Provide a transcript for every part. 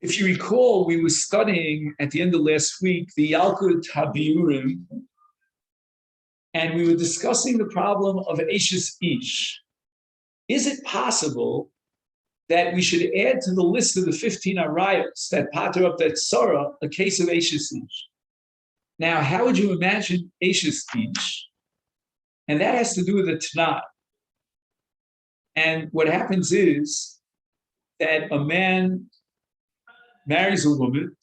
If you recall, we were studying at the end of last week the Yalkut HaBiurim, and we were discussing the problem of Eishes Ish. Is it possible that we should add to the list of the 15 arayos that pater up that Sarah a case of Eishes Ish? Now, how would you imagine Eishes Ish? And that has to do with the Tanakh. And what happens is that a man marries a woman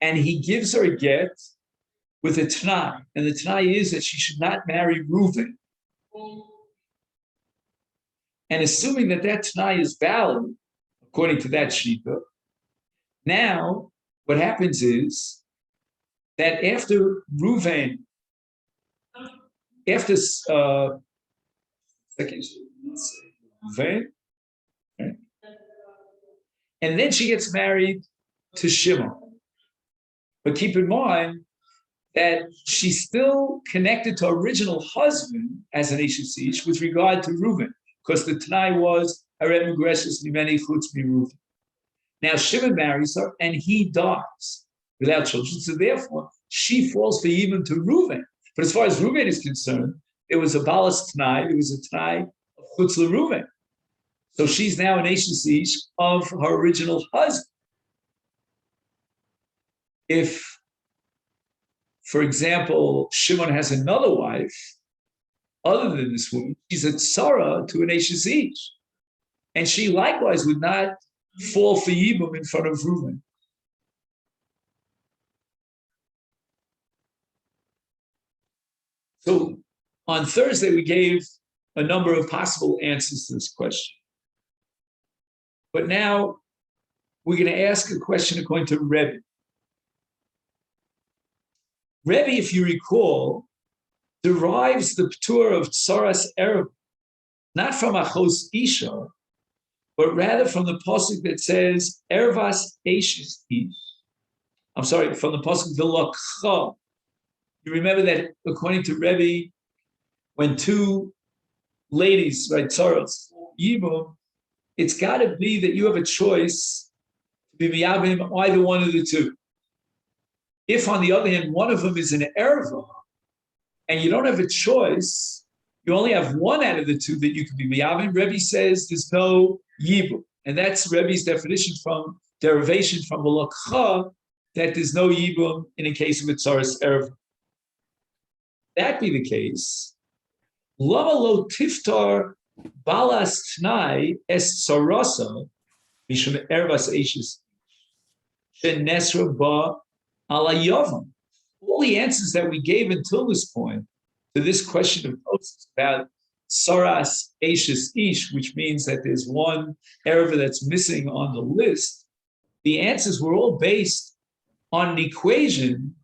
and he gives her a get with a Tanai. And the Tanai is that she should not marry Reuven. And assuming that that Tanai is valid, according to that Shita, now what happens is that after Reuven, after Reuven, right? And then she gets married to Shimon. But keep in mind that she's still connected to her original husband as an Eishes Ish with regard to Reuven, because the Tanai was Haret Mugreshes Mimeni Chutz Reuven. Now Shimon marries her and he dies without children, so therefore she falls for even to Reuven. But as far as Reuven is concerned, it was a Balas Tanai, it was a Tanai of Chutz Reuven. So she's now an Eishes Ish of her original husband. If, for example, Shimon has another wife, other than this woman, she's a tzara to an Eishes Ish. And she likewise would not fall for Yibum in front of Reuven. So on Thursday, we gave a number of possible answers to this question. But now we're going to ask a question according to Rebbe. Rebbe, if you recall, derives the p'tur of Tsaras Erev, not from Achos Isha, but rather from the pasuk that says Ervas Eishes Ish. I'm sorry, from the pasuk V'lakcha. You remember that according to Rebbe, when two ladies, right, Tsaras, Yibum, it's got to be that you have a choice to be miyavim either one of the two. If, on the other hand, one of them is an erva, and you don't have a choice, you only have one out of the two that you can be miyavim. Rebbe says there's no yibum, and that's Rebbe's definition from derivation from Lakha, that there's no yibum in a case of a tzaras erva. That be the case, lama lo tiftar balas tnai es tzarasa mishum ervas eishes shenesra ba ala yavam. All the answers that we gave until this point to this question of Moses about Saras Eishes Ish, which means that there's one erva that's missing on the list, the answers were all based on an equation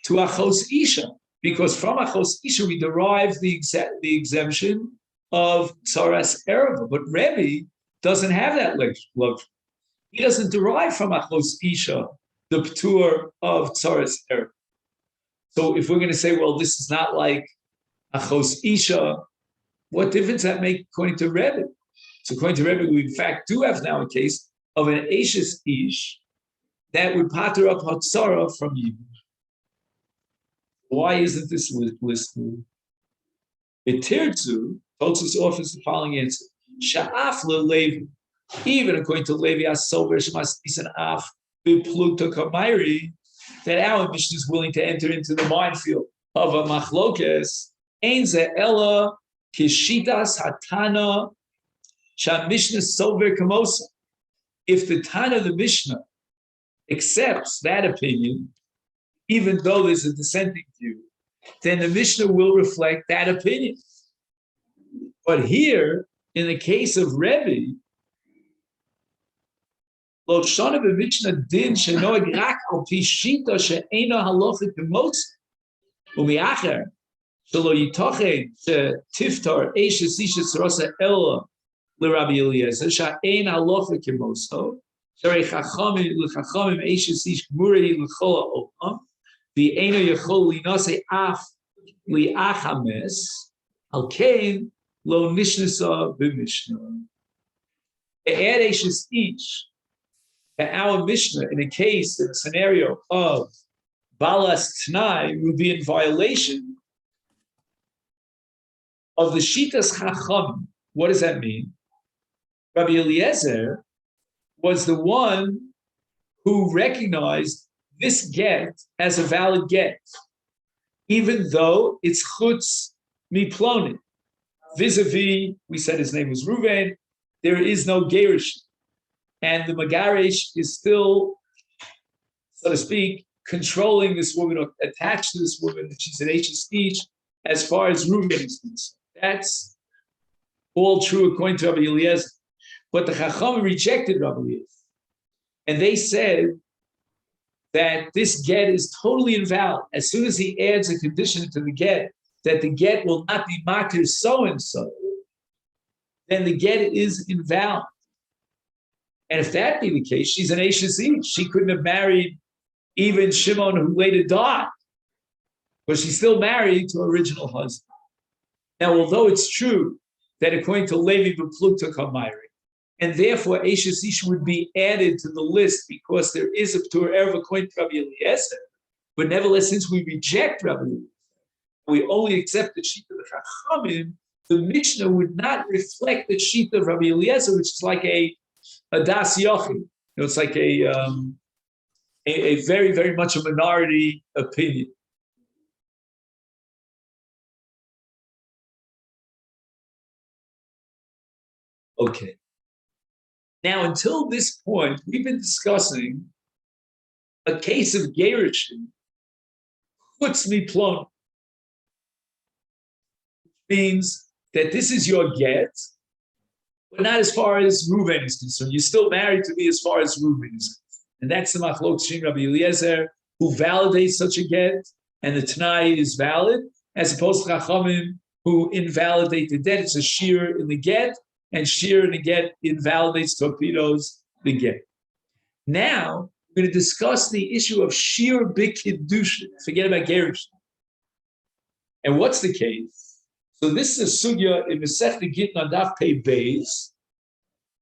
to Achos Isha, because from Achos Isha we derive the exemption of Saras erva. But Rebbe doesn't have that luxury. He doesn't derive from Achos Isha the p'tur of Tzaras Erev. So if we're going to say, well, this is not like Achos Isha, what difference does that make according to Rebbe? So according to Rebbe, we in fact do have now a case of an Eishes Ish that would pater up Hatzara from you. Why isn't this listed? Betirtzu tells us offers the following answer. Sha'af le'levi. Even according to Levi Asover Shemas Isan Af Bipluta Kamairi, that our Mishnah is willing to enter into the minefield of a machlokes, Ein ze ella kishitas hatana sha Mishnah sover kamosa. If the Tana of the Mishnah accepts that opinion, even though there's a dissenting view, then the Mishnah will reflect that opinion. But here, in the case of Rebbe, Lo shana b'Mishnah din shenoeg rak al pi shita she'ena halacha k'motz u'mi'acher shelo yitached she'tiftar eishes isha tzarasa ela l'Rabbi Eliezer she'en halacha k'motzo sherei chachamim l'chachamim eishes ish gmurei l'chol ha'olam v'eino yachol linasei af li'achames al kein lo nishnasa b'Mishnah. Add eishes ish our Mishnah, in a scenario of Balas Tnai, would be in violation of the Shitas Chacham. What does that mean? Rabbi Eliezer was the one who recognized this get as a valid get, even though it's chutz miploni. Vis-a-vis, we said his name was Reuven, there is no gerish. And the Magaresh is still, so to speak, controlling this woman or attached to this woman, that she's an Ashes each, as far as Reuven is concerned. That's all true according to Rabbi Eliezer. But the Chacham rejected Rabbi Eliezer. And they said that this get is totally invalid. As soon as he adds a condition to the get, that the get will not be matir so-and-so, then the get is invalid. And if that be the case, she's an Ashes each. She couldn't have married even Shimon, who later died, but she's still married to her original husband. Now, although it's true that according to Levi B'Plukta Kamayri, and therefore Ashes ish would be added to the list because there is a P'tur Erev according to Rabbi Eliezer, but nevertheless, since we reject Rabbi Eliezer, we only accept the sheet of the Chachamim, the Mishnah would not reflect the sheet of Rabbi Eliezer, which is like a Das Yochid. It's like a very, very much a minority opinion. Okay. Now, until this point, we've been discussing a case of Gerushin, chutz miploni, which means that this is your get, but not as far as Reuven is concerned. You're still married to me as far as Reuven is concerned. And that's the Machlok Shin Rabbi Eliezer, who validates such a get, and the Tanai is valid, as opposed to Chachamim, who invalidate the get. It's a shear in the get, and shear in the get invalidates, torpedoes the get. Now, we're going to discuss the issue of shear b'kiddushin. Forget about Gerish. And what's the case? So this is a sugya in Masechet Gittin on Daf Pei Beis,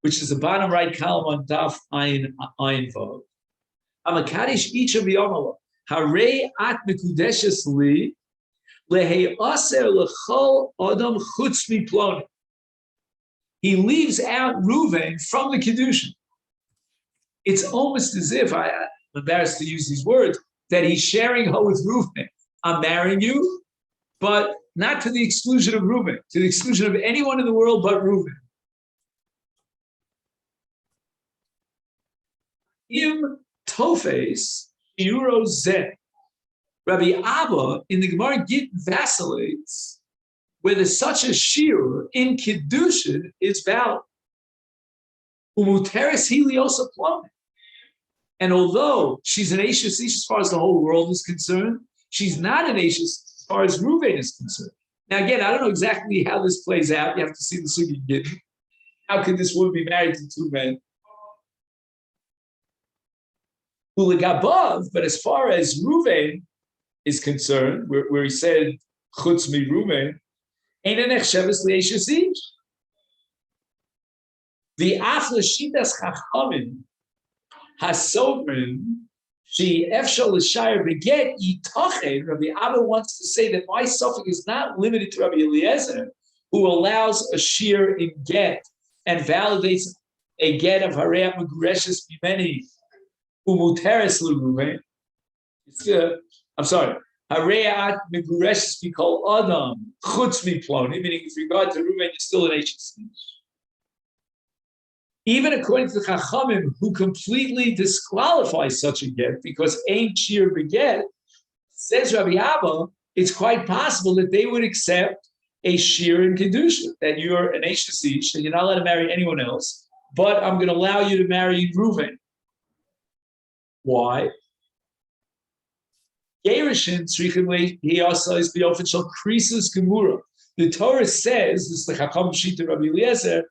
which is the bottom right column on Daf Ayin Vav. Amakadish each of the Yomala. Harei at mikudeshes li lehei aser lechol adam chutz miploni. He leaves out Reuven from the Kiddushin. It's almost as if, I'm embarrassed to use these words, that he's sharing her with Reuven. I'm marrying you, but not to the exclusion of Reuven, to the exclusion of anyone in the world but Reuven. Im Tofes, Euro Zeh. Rabbi Abba in the Gemara Gittin vacillates whether such a shear in Kiddushin is valid. Umuteres hiliosa plummet. And although she's an Ashes as far as the whole world is concerned, she's not an Ashes as far as Reuven is concerned. Now, again, I don't know exactly how this plays out. You have to see the Sugi Gittin. How could this woman be married to two men? But as far as Reuven is concerned, where he said, Chutz mi Reuven, the Afla Shitas Chachamim Hasoverin She Efshal L'Shayr Beget Yitochen. Rabbi Abba wants to say that my suffix is not limited to Rabbi Eliezer, who allows a shear in get and validates a get of Harei Megureshes Bimeni Umuteres L'Ruven. I'm sorry. Hareat Megureshes Bikol Adam Chutz Miploni, meaning with regard to Reuven, you're still an Ashes. Even according to the Chachamim, who completely disqualify such a get because ain't shear beget, says Rabbi Abba, it's quite possible that they would accept a shear in Kedusha, that you're an Ashes and you're not allowed to marry anyone else, but I'm going to allow you to marry Reuven. Why? The Torah says, this is the Chacham Shita Rabbi Eliezer,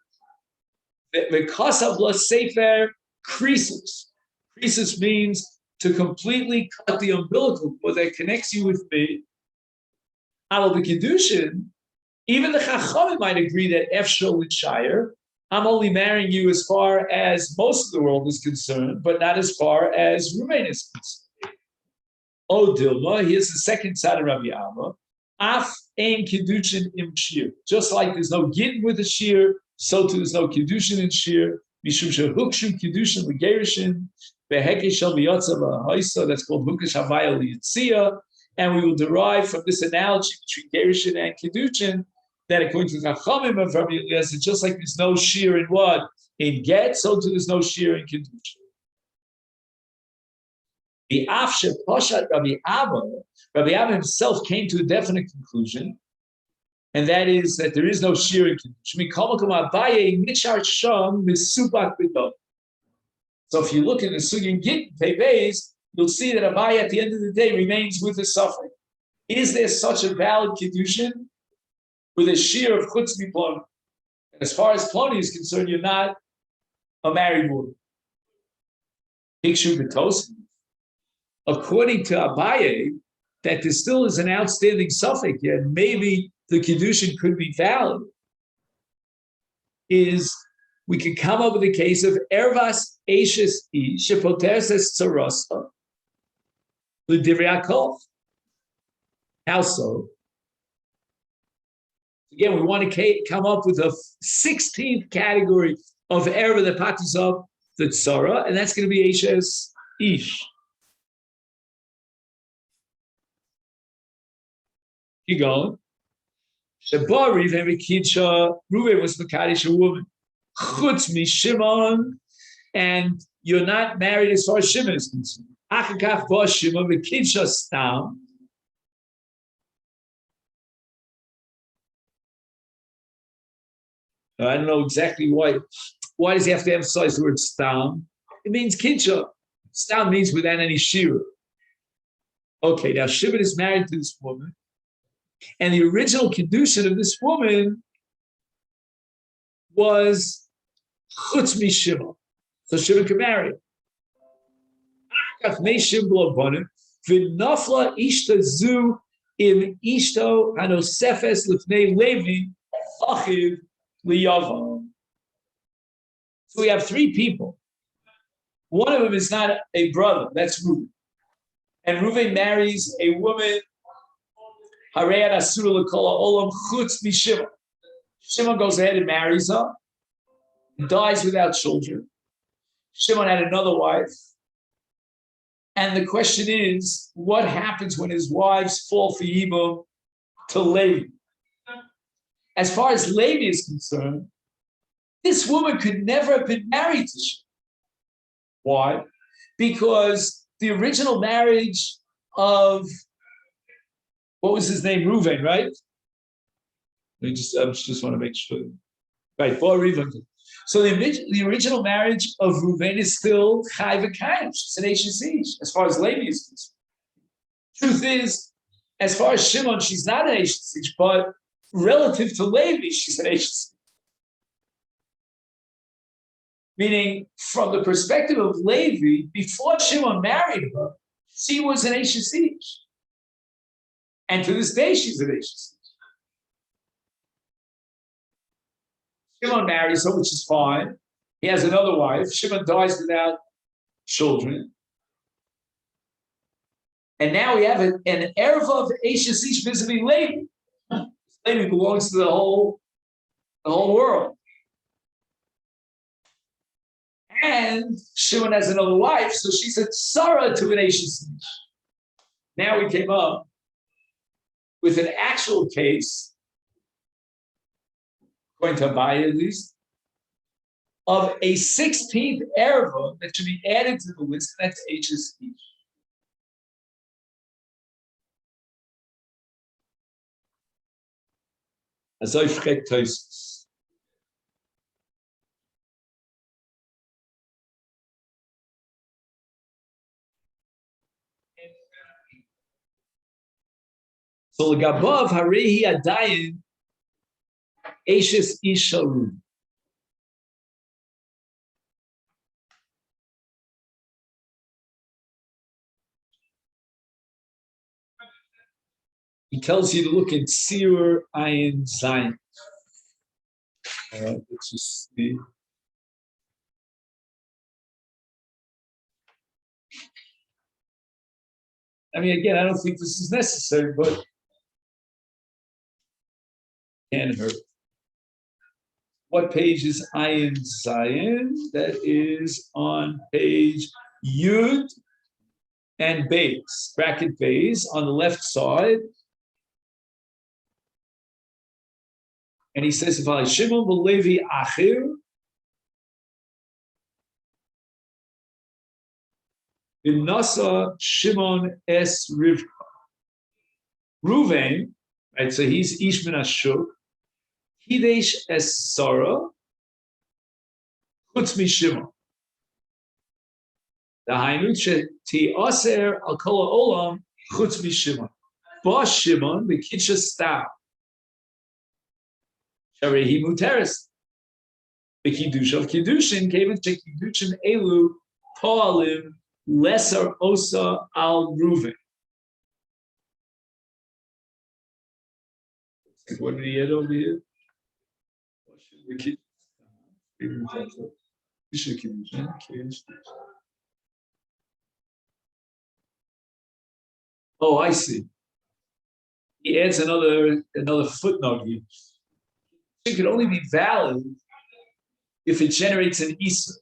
that the Kasav La Sefer Krisus. Krisus means to completely cut the umbilical cord that connects you with me. Al B'Kiddushin, even the Chachamim might agree that Efshal L'Shayr, I'm only marrying you as far as most of the world is concerned, but not as far as Romania is concerned. Oh, Dilma, here's the second side of Rabbi Abba. Af ein kiddushin im shir. Just like there's no gittin with a shir, so too there's no kiddushin in shir. Mishum shehukshu kiddushin legerishin beheke shel miyotza v'haisa. That's called hukash havaya liyitzia. And we will derive from this analogy between gerushin and kiddushin that according to the Chachamim of Rabbi Eliezer, just like there's no shir in what? In get, so too there's no shir in kiddushin. The Afshe Poshat Rabbi Abba himself came to a definite conclusion, and that is that there is no shir in kiddushin. So if you look in the Sugin Git Peibeis, you'll see that Abaye at the end of the day remains with the suffix. Is there such a valid kiddushin with a shir of chutz miploni? And as far as ploni is concerned, you're not a married woman. Hikshu b'tosim. According to Abaye, that there still is an outstanding suffix, yet maybe the kiddushin could be valid, is we could come up with a case of ervas eishes ish shepoteres tzarasa l'divrei hakol. How so? Again, we want to come up with a 16th category of erva that patches up the tzara, and that's going to be eishes ish. Keep going. Reuven was Makadosh a woman. Chutz mi Shimon, and you're not married as far as Shimon is concerned. Achakach ba Shimon v'kidsha stam. I don't know exactly why. Why does he have to emphasize the word stam? It means kidsha. Stam means without any shira. Okay, now Shimon is married to this woman. And the original kiddushin of this woman was chutz mi Shimon. So Shimon could marry her. V'nafla ishta zu im ishto hanosefes lifnei Levi achiv liyava. So we have three people. One of them is not a brother. That's Reuven. And Reuven marries a woman. Shimon goes ahead and marries her, and dies without children. Shimon had another wife. And the question is, what happens when his wives fall for Yibum to Levi? As far as Levi is concerned, this woman could never have been married to Shimon. Why? Because the original marriage of what was his name? Reuven, right? I just want to make sure. Right, so the original marriage of Reuven is still Chai v'Kayim. She's an Eishes, as far as Levi is concerned. Truth is, as far as Shimon, she's not an Eishes, but relative to Levi, she's an Eishes. Meaning, from the perspective of Levi, before Shimon married her, she was an Eishes. And to this day, she's an Eishes. Shimon marries her, which is fine. He has another wife. Shimon dies without children. And now we have an erev of Eishes vis-a-vis Levi. Levi belongs to the whole world. And Shimon has another wife, so she's a tzara to an Eishes. Now we came up with an actual case, according to Abaye at least, of a 16th erva that should be added to the list, and that's H's each. So Gabav Harehi Adayin Ashes Isharu. He tells you to look at Sir Ayin Zion. Let's just see. I mean, again, I don't think this is necessary, but can't hurt. What page is Ayin Zayin? That is on page Yud and Beis, bracket Beis, on the left side. And he says, Shimon v'Levi achir, Nasa Shimon es Rivka. Ruvain, right? So he's Ish min Ashuk. Hidesh es Sarah. Chutz mi Shimon. The Hainut ti aser al kol olam chutz mi Shimon. Ba Shimon the kitcha star. Sharehi muteres. The kiddush of kiddushin came into kiddushin elu poalim lesser osa al Ruvain. What did he add over here? Oh, I see. He adds another footnote here. It can only be valid if it generates an Isa.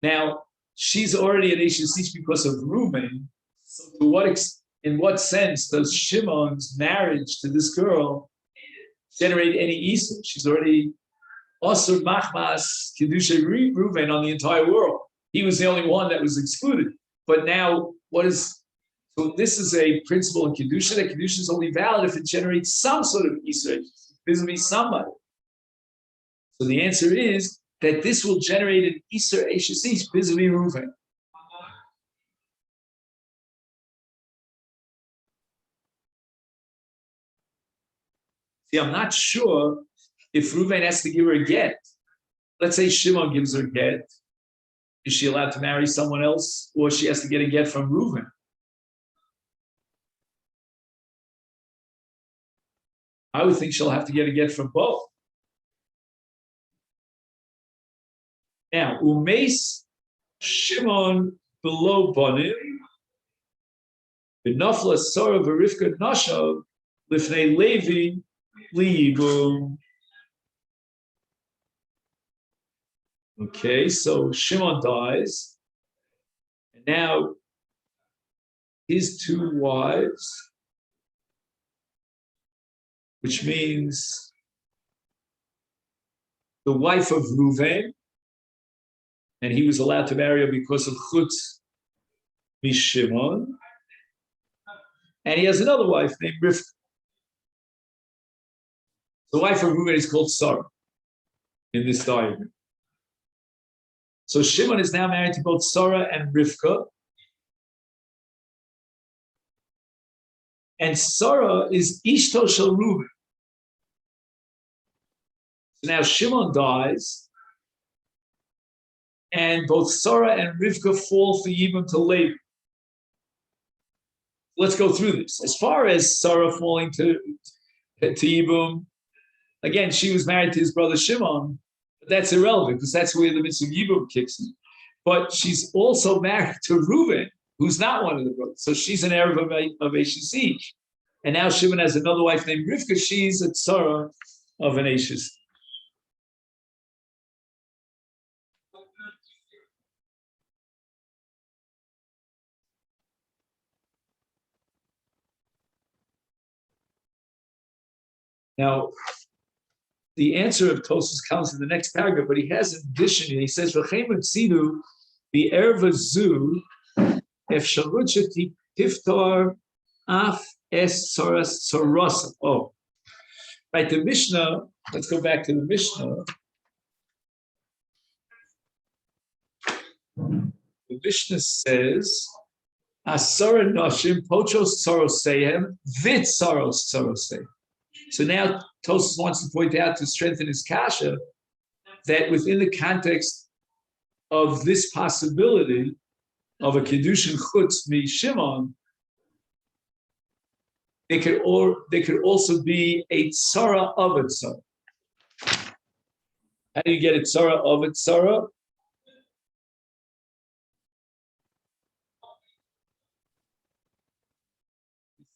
Now, she's already an Eishesish because of Reuben. So in what sense does Shimon's marriage to this girl generate any Isa? She's already Asur Machmas Kedusha Reuven on the entire world. He was the only one that was excluded. But now, so this is a principle in Kedusha, that Kedusha is only valid if it generates some sort of Isa, vis-a-vis somebody. So the answer is that this will generate an Isser Eishesish vis-a-vis Reuven. See, I'm not sure if Reuven has to give her a get. Let's say Shimon gives her a get. Is she allowed to marry someone else, or she has to get a get from Reuven? I would think she'll have to get a get from both. Now, Umeis Shimon below Bonim, Benafla Sarah Verifka Nashav, Lifnei Levi, Liibum. Okay, so Shimon dies, and now his two wives, which means the wife of Reuven, and he was allowed to marry her because of Chutz Mishimon, and he has another wife named Rivka. The wife of Reuven is called Sarah in this diagram. So Shimon is now married to both Sarah and Rivka. And Sarah is Ishto Shel Reuven. So now Shimon dies, and both Sarah and Rivka fall for Yibum to Levi. Let's go through this. As far as Sarah falling to Yibum, again, she was married to his brother Shimon, but that's irrelevant because that's where the mitzvah of Yibum kicks in. But she's also married to Reuven, who's not one of the brothers. So she's an Erev of Eishesish. And now Shimon has another wife named Rivka. She's a tzara of an Eishesish. Now, the answer of Tosfos comes in the next paragraph, but he has an addition. He says, "V'chein tzinu bi'erva zu efsharut tiftar af es soras sorosa." Oh, right. The Mishnah. Let's go back to the Mishnah. The Mishnah says, "Asara nashim pochos soroseihem vit soros soroseihem." So now Tosfos wants to point out, to strengthen his kasha, that within the context of this possibility of a Kiddushin Chutz mi Shimon, there could also be a tzara of a tzara. How do you get it Sarah of it Sarah?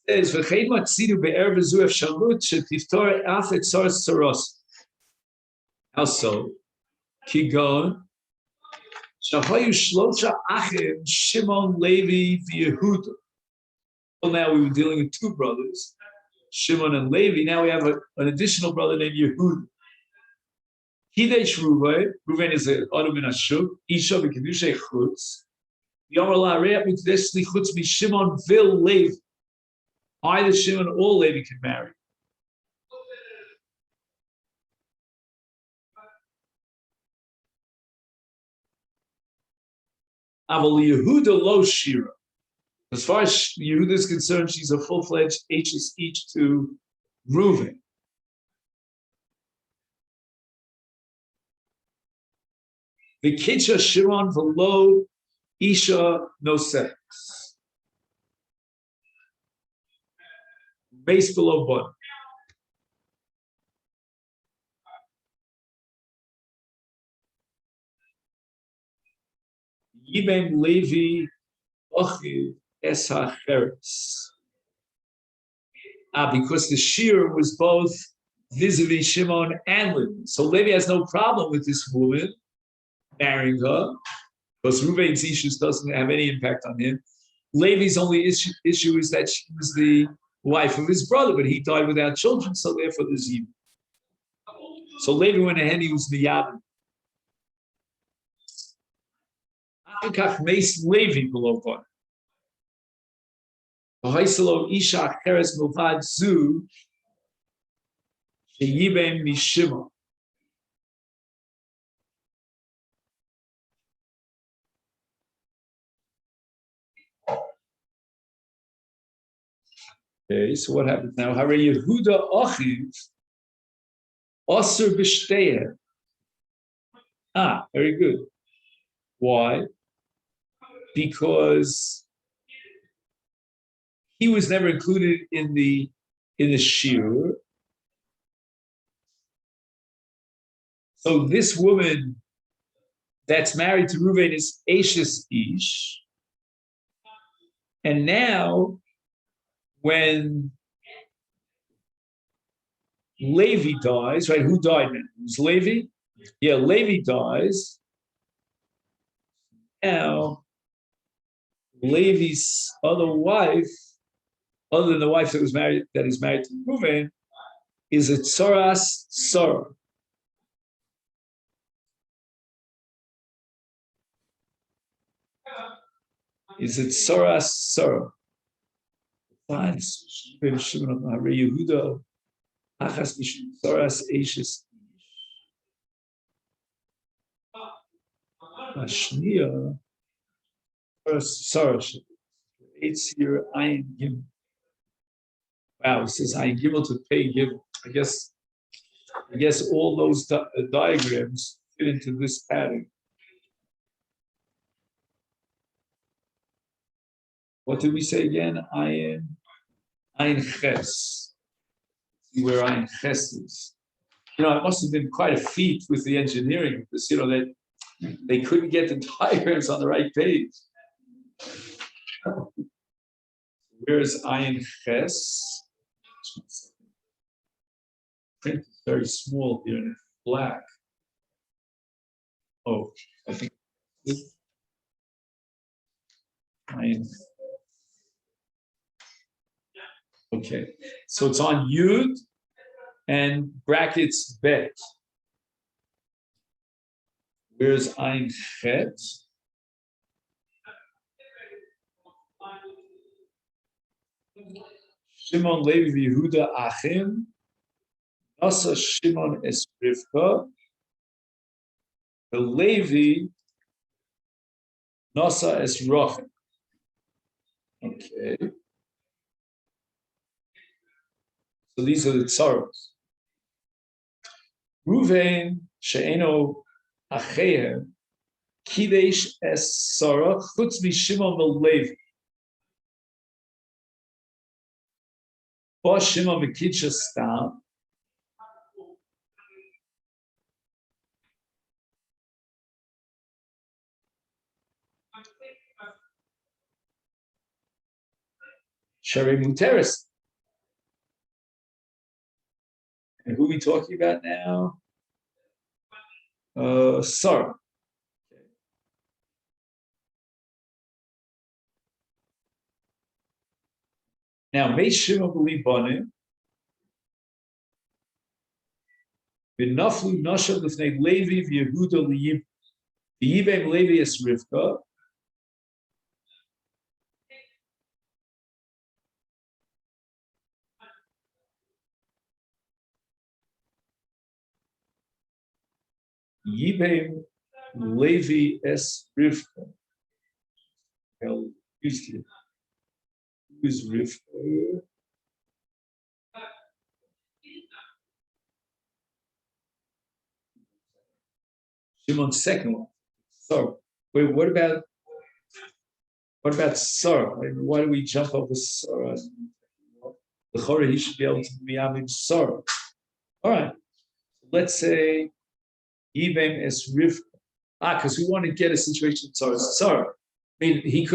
It says v'chein matzidu be'er v'zuef shalut shetiftor af et Sarah's saros. How so? Kigon shahayu shlosha achim Shimon Levi v'Yehuda. Well, now we were dealing with two brothers, Shimon and Levi. Now we have an additional brother named Yehuda. Hidesh Ruven. Ruven is an Adam in Ashuk. Isha v'kedushay chutz. Yomer la'arei mikdash lichutz Shimon vil Levi. Either Shimon or Levi can marry. Aval Yehuda lo shira. As far as Yehuda is concerned, she's a full-fledged H's each to Reuven. The Kitcha Shimon v'lo Isha no sex. Base below bottom. Yibem Levi Ochiv Es HaCheres. Because the shear was both vis-a-vis Shimon and Levi. So Levi has no problem with this woman marrying her, because Reuven's issues doesn't have any impact on him. Levi's only issue is that she was the wife of his brother, but he died without children, so therefore there's evil. So Levi went ahead, he was the Yavin. Levi below God. Isha Cheres Milvad Zu Sheyibem Mishima. Okay, so what happens now? Hare Yehuda Achiv Osir B'Shteihem. Very good. Why? Because he was never included in the shir. So this woman that's married to Reuven is Ashes Ish. And now, when Levi dies, right? Who died now? It was Levi? Yeah, Levi dies. Now, Levi's other wife, other than the wife that is married to Reuven, is a Tzoras Sarah. Is it Tzoras Sarah? Yehuda, Achas Tzoras Ashes. Ashniya, Sarah. It's here, Ayin Gimel. Wow, it says Ayin Gimel to pay Gimel. I guess all those diagrams fit into this pattern. What did we say again? Ayin Ches. See where Ayin Ches is. It must have been quite a feat with the engineering, because that they couldn't get the diagrams on the right page. Where's Ayin Ches? Print is very small here and it's black. Oh, I think Ayin. Okay, so it's on Yud and brackets Bet. Where's Ayin Chet? Shimon Levi Yehuda Achim. Nasa Shimon es Rivka. The Levi Nasa es Rachel. Okay. So these are the tzaros. Ruvain she'eno achehem kidesh es Sarah chutz Shimon Levi. Ba Shimon v'kidcha stam. Shari Muteris. And who are we talking about now? Sarah. Now, Mei Shimon b'li banim, v'naflu nasha l'fnei Levi v'Yehuda v'yibem Levi es Rivka, yibem Levi es Rivka. Who is Rivka? Shimon's second one. So, wait, what about Sarah? Why do we jump over Sarah? The Chora, he should be able to be Amim Sarah. All right. Let's say Yibem es Rivka. Because we want to get a situation Sarah. I mean, he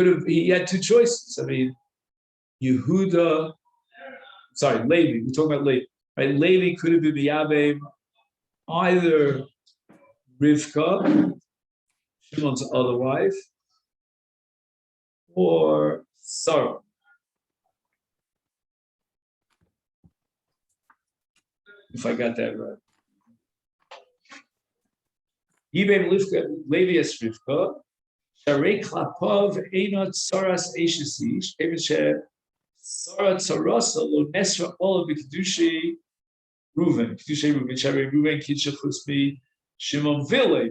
had two choices. I mean, Yehuda, Levi, we're talking about Levi. Right? Levi could have been Yabem, either Rivka, Shimon's other wife, or Sarah. If I got that right. Yibem Levi es Rivka, Sharei Klapav Einot Saras Eishesish, even Sarah Tzarasa Lo Nesra Ola B'Kedushi Reuven, Sharei Reuven Kitcha Chusmi Shimon Vile.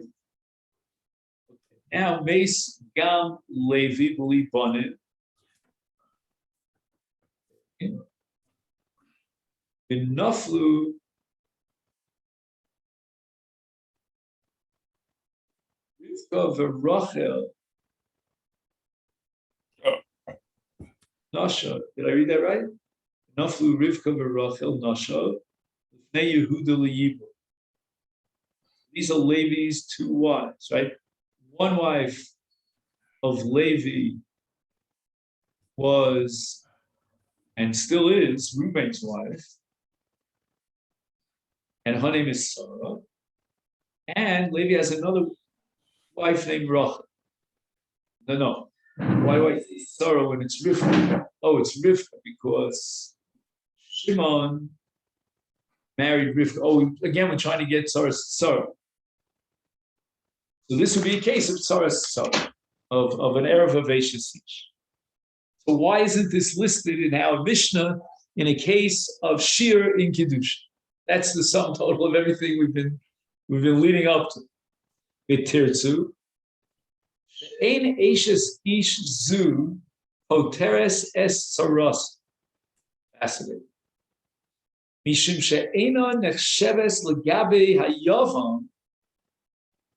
Now Mace Gam Levi B'li Banim. V'naflu Rivka v'Rachel Nasha. Did I read that right? Naflu Rivka v'Rachel Nasha. L'fnei Yehuda l'Yibur. These are Levi's two wives, right? One wife of Levi was, and still is, Reuben's wife, and her name is Sarah. And Levi has another wife named Rachel. No. Why do I say Sarah when it's Rivka? Oh, it's Rivka because Shimon married Rivka. Oh, again, we're trying to get Sarah. So this would be a case of Sarah, of an Erev of Eishesish. So why isn't this listed in our Mishnah in a case of Shir in Kiddush? That's the sum total of everything we've been leading up to. B'tirtzu. Ein Eishes Ish Zu Poteres Es Saras. Fascinating. Mishum she'ena nechsheves legabe hayavam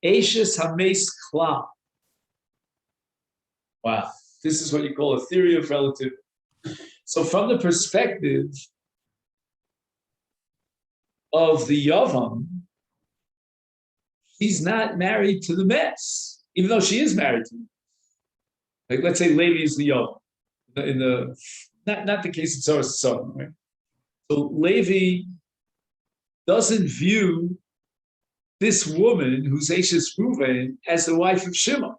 Eishes Hameis Kla. Wow, this is what you call a theory of relativity. So from the perspective of the Yavam, she's not married to the mess, even though she is married to him. Like, let's say Levi is the Yavam. Not the case of Sarah's son, right? So Levi doesn't view this woman who's Eishes Reuven as the wife of Shimon.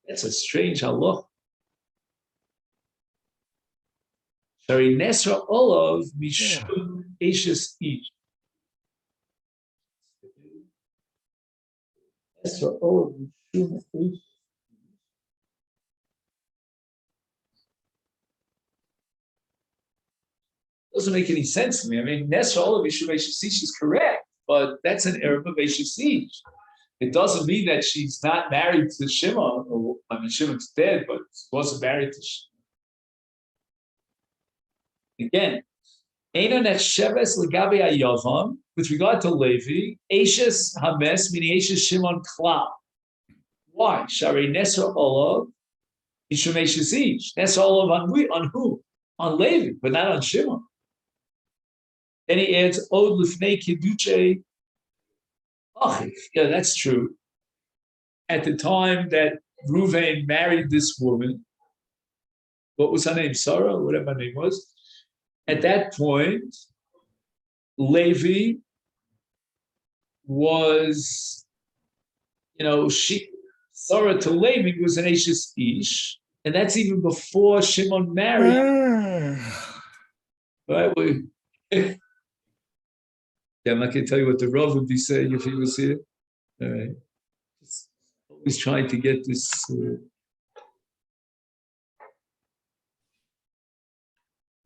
That's a strange halach. Shari Nesra Olav Mishum Eishes Ish. Nesra Olav Mishum Eishes. Doesn't make any sense to me. I mean, Nesra Olav Mishum Eishes Ish is correct, but that's an Erev of Eishes Ish. It doesn't mean that she's not married to Shimon. Or, I mean, Shimon's dead, but she wasn't married to Shimon. Again, Eina Nechsheves Legabe Ayavam, with regard to Levi, Eishes Hames, meaning Eishes Shimon Kla. Why? Shari Nesra Olav, Mishum Eishes Ish. Nesra Olav on who? On Levi, but not on Shimon. Then he adds, Od Lifnei Kidduche. Yeah, that's true. at the time that Reuven married this woman, what was her name? Sarah, whatever her name was. At that point, Levi was, Sarah to Levi was an Ashes Ish, and that's even before Shimon married. Right? Yeah, I'm not going to tell you what the Rav would be saying if he was here. All right. Just always trying to get this.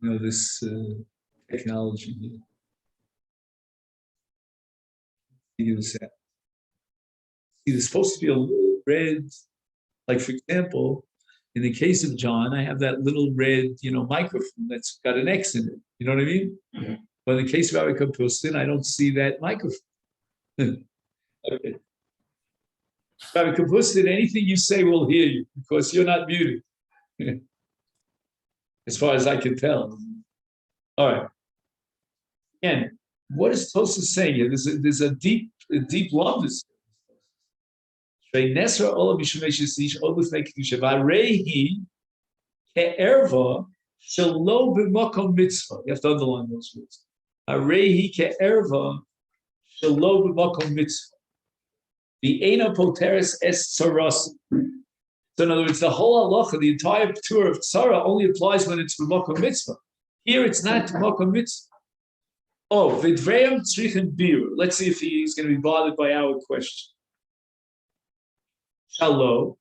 This technology here. Figure this out. See, there's supposed to be a little red, like for example, in the case of John, I have that little red, microphone that's got an X in it. You know what I mean? Yeah. But in the case of Rabbi Kapustin, I don't see that microphone. Okay. Rabbi Kapustin, anything you say will hear you because you're not muted. As far as I can tell. All right. Again, what is Tosa saying here? There's a deep love. Nesra Olam Mishumeshes Ish Olufnei Kedusha Varehi Ke'erva Shelo B'Makom Mitzvah. You have to underline those words. Varehi Ke'erva Shelo B'Makom Mitzvah. The Eina Poteres Es Tzaras. So in other words, the whole halacha, the entire tour of tzara only applies when it's B'Makom Mitzvah. Here it's not B'Makom Mitzvah. Oh, Vidvreyam Tzrichen Bir. Let's see if he's going to be bothered by our question. Shalom.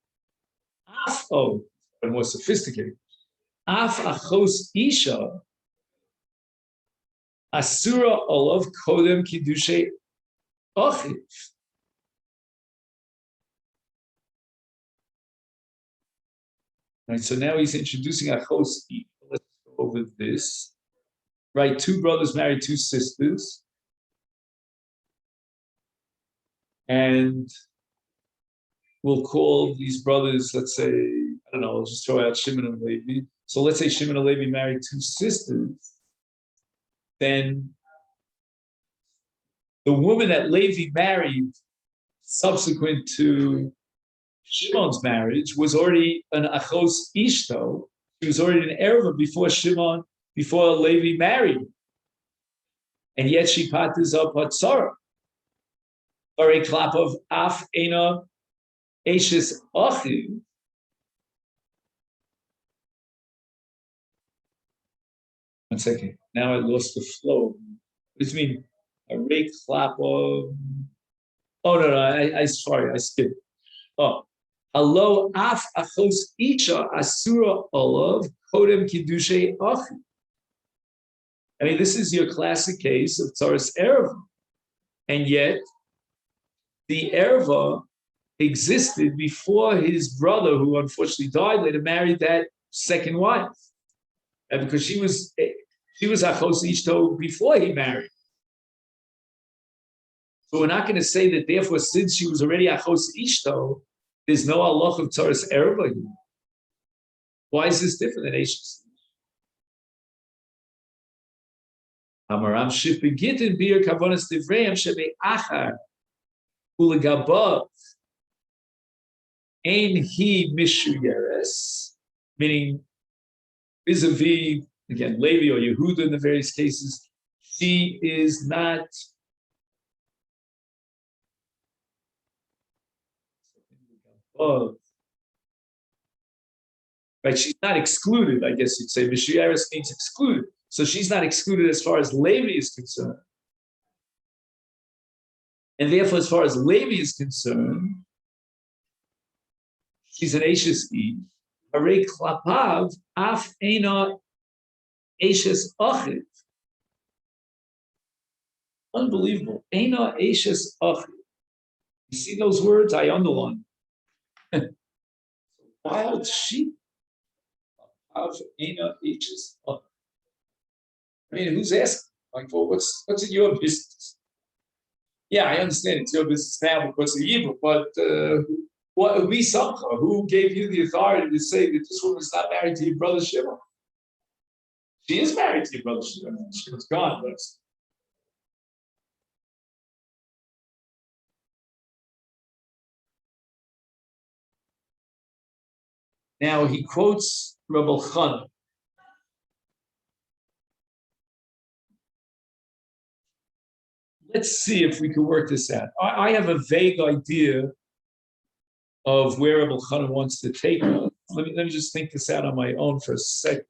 More sophisticated. Af achos isha asura olav kodem kiddushay achiv. Right, so now he's introducing achos isha. Let's go over this. Right, two brothers married two sisters, and we'll call these brothers, let's say, I don't know, I'll just throw out Shimon and Levi. So let's say Shimon and Levi married two sisters. Then the woman that Levi married subsequent to Shimon's marriage was already an Achos Ishto. She was already an Erva before Levi married. And yet she patters up Hatzara. Or a clap of Af Ena Ashes Achiv. One second. Now I lost the flow. What does it mean? A rake clap of. Oh no, I sorry, I skipped. Oh. Hello, Af Achos Isha Asura Olav Kodem Kiddushay Achiv. I mean, this is your classic case of Tzaras Erva. And yet, the Erva existed before his brother, who unfortunately died later, married that second wife, and because she was Achos Ishto before he married. So we're not going to say that therefore, since she was already Achos Ishto, there's no halach of Tzaras Erva here. Why is this different than Ashes? Amaram Shif Begitin Bir Kavonas Divrayim Shebe Achar Ulegabav. Ein he mishuyeres, meaning vis-a-vis, again, Levi or Yehuda in the various cases, she is not right, she's not excluded, I guess you'd say. Mishuyeres means excluded. So she's not excluded as far as Levi is concerned. And therefore, as far as Levi is concerned, she's an Ashes Eve. Arei klapav af ena Ashes achiv. Unbelievable. Ena Ashes achiv. You see those words? I underline. Wild sheep. Av ena Ashes achiv. I mean, who's asking? Like, well, what's in your business? Yeah, I understand it's your business now because of evil, but what we somehow, who gave you the authority to say that this woman is not married to your brother Shimon? She is married to your brother Shimon. Shimon's gone, but Now he quotes Rabbi Chana. Let's see if we can work this out. I have a vague idea of where Rabbi Chana wants to take it. Let me just think this out on my own for a second.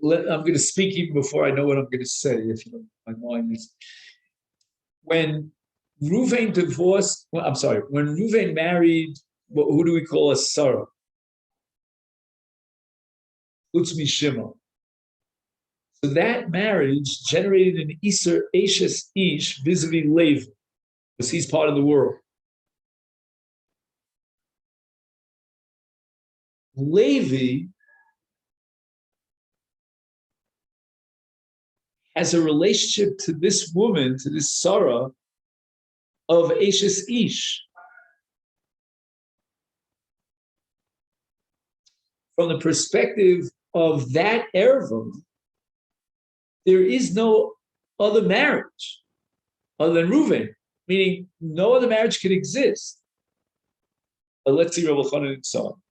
I'm going to speak even before I know what I'm going to say, if you know, my mind is. When Ruvain divorced, well, I'm sorry, when Ruvain married, who do we call a Sarah? Utzmi Shimon. So that marriage generated an Iser Ashes Ish vis-a-vis Levi, because he's part of the world. Levi has a relationship to this woman, to this Sarah, of Ashes Ish. From the perspective of that Erevim, there is no other marriage other than Reuven, meaning no other marriage can exist. But let's see Rabbi Chanan and so on.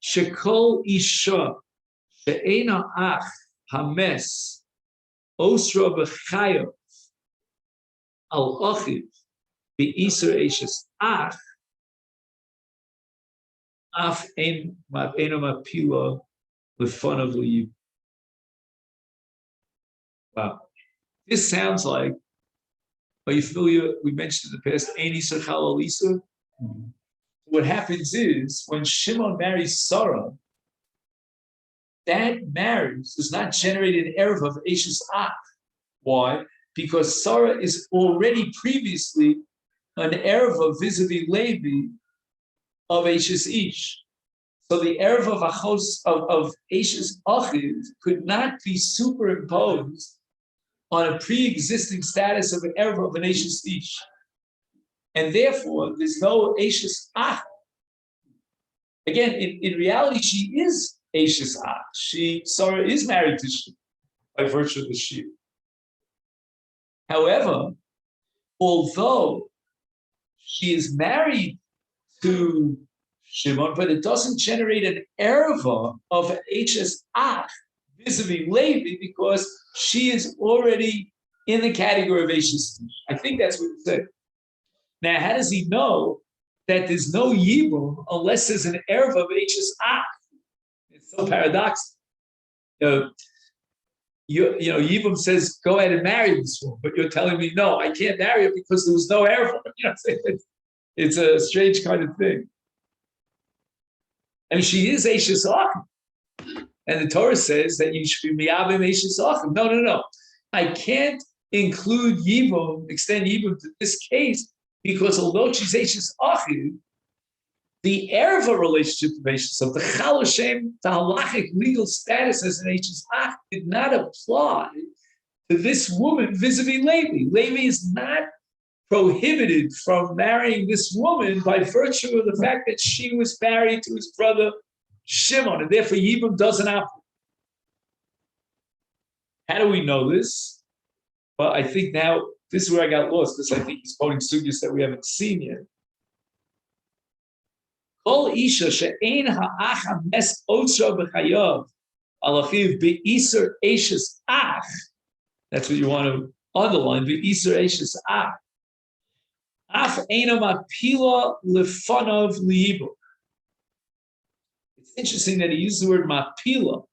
Shekol Isha she'ena ach hames osra b'chayav al achiv be'iser eshes ach af ein mapila l'fun of leave. Wow, this sounds like. Are you familiar? We mentioned in the past, Ein Iser Chal Alisa. What happens is when Shimon marries Sarah, that marriage does not generate an erev of Eshes Ach. Why? Because Sarah is already previously an erev of vis-a-vis Levi of Eshes Ish. So the erev of Achos of Eshes Achiv could not be superimposed on a pre-existing status of an erev of an Eshes Ish. And therefore, there's no Eshes Ach. Again, in reality, she is Eshes Ach. Sarah is married to Shimon by virtue of the Shir. However, although she is married to Shimon, but it doesn't generate an erva of Eshes Ach vis-a-vis Levi because she is already in the category of Eshes Ish. I think that's what he said. Now, how does he know that there's no Yibum unless there's an Erev of Eshes Ach? It's so paradoxical. Yibum says, go ahead and marry this woman, but you're telling me, no, I can't marry her because there was no Erev. It's a strange kind of thing. I mean, she is Eshes Ach. And the Torah says that you should be Miyabim Eshes Ach. No. I can't include Yibum, extend Yibum to this case, because although she's Eshes Achiv, the Erva relationship to Eshes of the Chal Hashem, the halachic legal status as an Eshes Ach did not apply to this woman vis-a-vis Levi. Levi is not prohibited from marrying this woman by virtue of the fact that she was married to his brother Shimon, and therefore Yibum doesn't operate. How do we know this? Well, I think now this is where I got lost because I think he's quoting sugyas that we haven't seen yet. Kol isha she'ein ha'ach hames otzra b'chayav alachiv be'iser eshes ach. That's what you want to underline. Be'iser eshes ach. Af eina mapila lefanov liibo. It's interesting that he used the word mapila.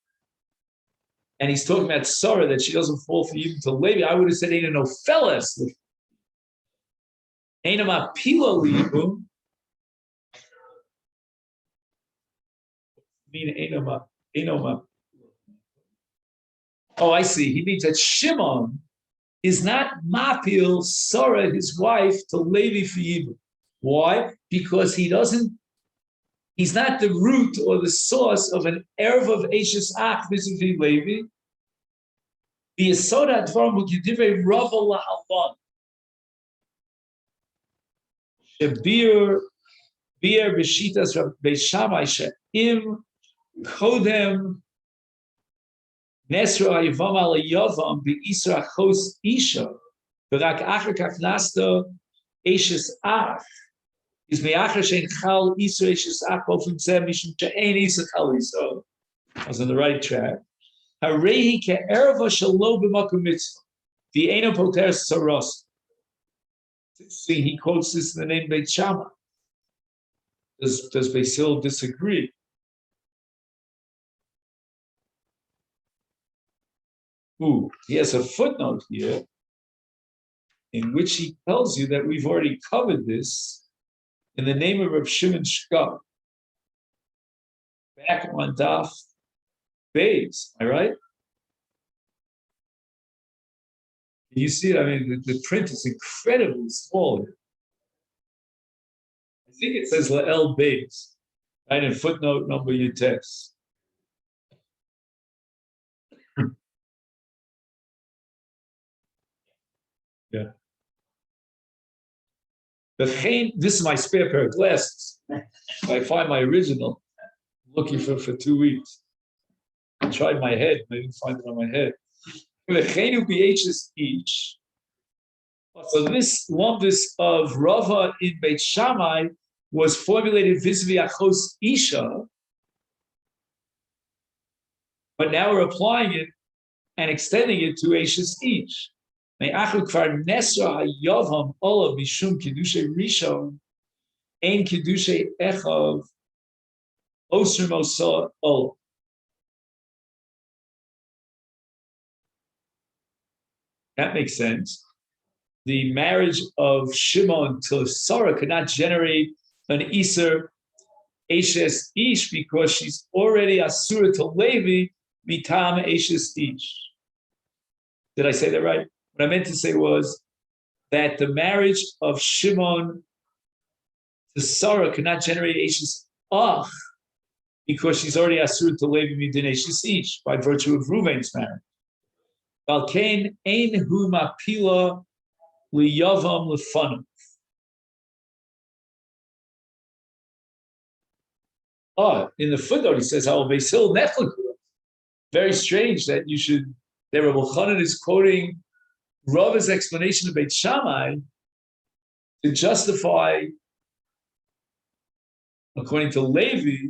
And he's talking about Sarah, that she doesn't fall for Yibum to Levi. I would have said, ain't no fellas. Ain't a mapila Yibum. Oh, I see. He means that Shimon is not mapil Sarah, his wife, to Levi for Yibum. Why? Because he's not the root or the source of an erev of Eshes Ach vis-a-vis Levi. The Yesod HaDvarim Hu K'divrei Rava Lahalvan. Shebir B'shitas Beis Shammai she'im kodem Nesra Yevam al Yavam B'Isra Chos Isha V'rak Acher Kach Nasta Eishes Ach is me'acher she'en Chal Isra Eishes Ach B'ofim Zeh Mishum she'en Isra Chal Isra. I was on the right track. Harehi ke'erva shelo b'makom mitzvah v'eino poter saros. See, he quotes this in the name Beit Shammai. Does Beis Hillel disagree? Ooh, he has a footnote here in which he tells you that we've already covered this in the name of Reb Shimon Shkar. Back on Daf Beis, all right? You see it? I mean, the print is incredibly small here. I think it says La'el Beis, right? In footnote number Yutes. Yeah. This is my spare pair of glasses. If I find my original, I'm looking for 2 weeks. I tried my head, but I didn't find it on my head. Each. So this lumbus of Rava in Beit Shammai was formulated vis-a-vis Achos Isha, but now we're applying it and extending it to Eishes Ish. Me'achu kvar nesra hayavam olav mishum kedushay rishon ein kedushay echav osrim osa olav. That makes sense. The marriage of Shimon to Sarah could not generate an Iser Eishes Ish because she's already Asura to Levi mitam Eishes Ish. Did I say that right? What I meant to say was that the marriage of Shimon to Sarah could not generate Eishes Ach because she's already Asura to Levi midin Eishes Ish by virtue of Reuven's marriage. Valkain ein hu mapila liyavam lefanu. In the footnote, he says, "How Beis Hillel neflik." Very strange that you should. That Rabbi Chanan is quoting Rava's explanation of Beit Shammai to justify, according to Levi,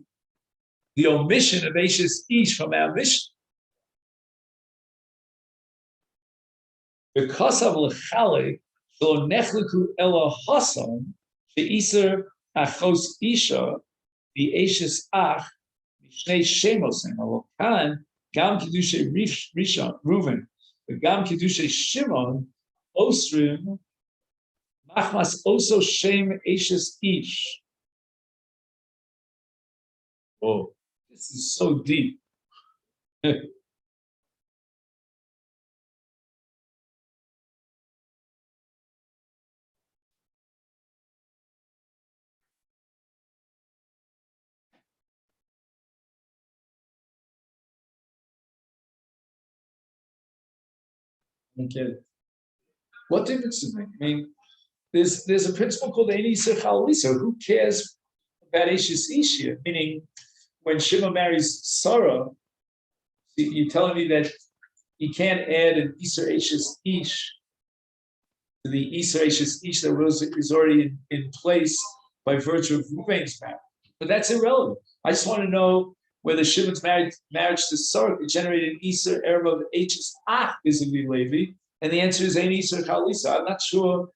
the omission of Eishes Ish from our mission. Because of lechale shelo nechliku ela hasan she'iser achos isha the Eishes Ach mishnei shemosim alokan gam kedushay Rishon Reuven v'gam kedushay Shimon osrim machmas oso shem Eishes Ish. Oh, this is so deep. Okay. What difference does it make? I mean, there's a principle called Ein Iser Chal Lisa. Who cares about Eishes Ish here? Meaning, when Shimon marries Sarah, you're telling me that you can't add an Iser Eishes Ish to the Iser Eishes Ish that is already in place by virtue of Reuven's marriage. But that's irrelevant. I just want to know whether Shimon's marriage to Sarah could generate an Iser Erev of Eishes Ach vis-a-vis Levi, and the answer is Ein Iser Chal Lisa. I'm not sure.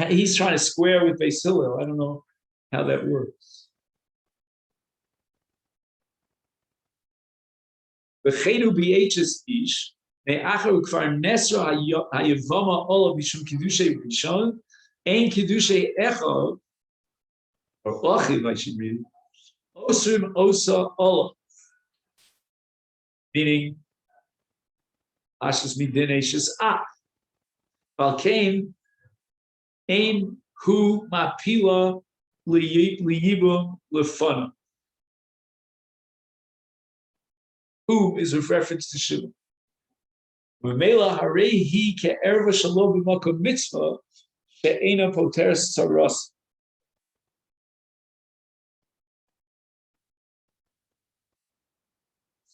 He's trying to square with Beis Hillel. I don't know how that works. V'cheinu b'Eishes Ish me'acher ukvar nesra hayavama olav mishum kedushay rishon ein kedushay echav or achiv I should read it. Osrim osa olav, meaning Ashas midin Eishes Ach. Valkain ein hu mapila liyibum lefana. Who is a reference to Shimon. V'meila harehi ke'erva shalom b'makom mitzvah she'ena poteres tzaras.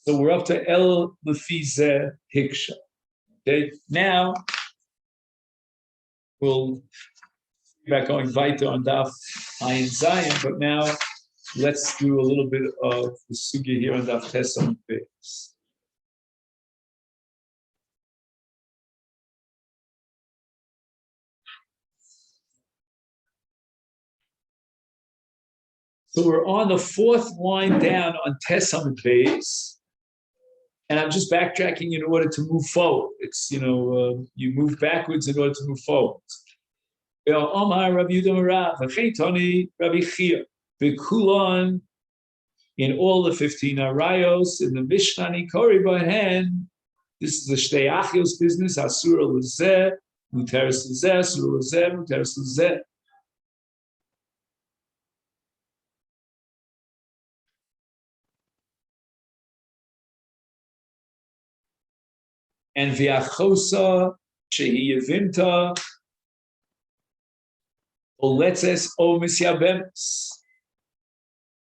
So we're up to El Lefize Hiksha. Okay, now we'll be back going weiter on Daf Ayin Zayin, but now let's do a little bit of the sugya here on Daf Tesam Beis. So we're on the fourth line down on Tesam Beis. And I'm just backtracking in order to move forward. It's, you move backwards in order to move forward. Omar Rabbi Yudam Rav, Tony Rabbi Chia, Bikulan, in all the 15 arayos, in the Mishnani Kori Bahen, this is the Shtei Achios business, Asura Lezeh, Muteris Lezeh, Asura Lezeh, Muteris Lezeh. And Viachosa, Shehi Yevinta, Oletzes O Misyabemes.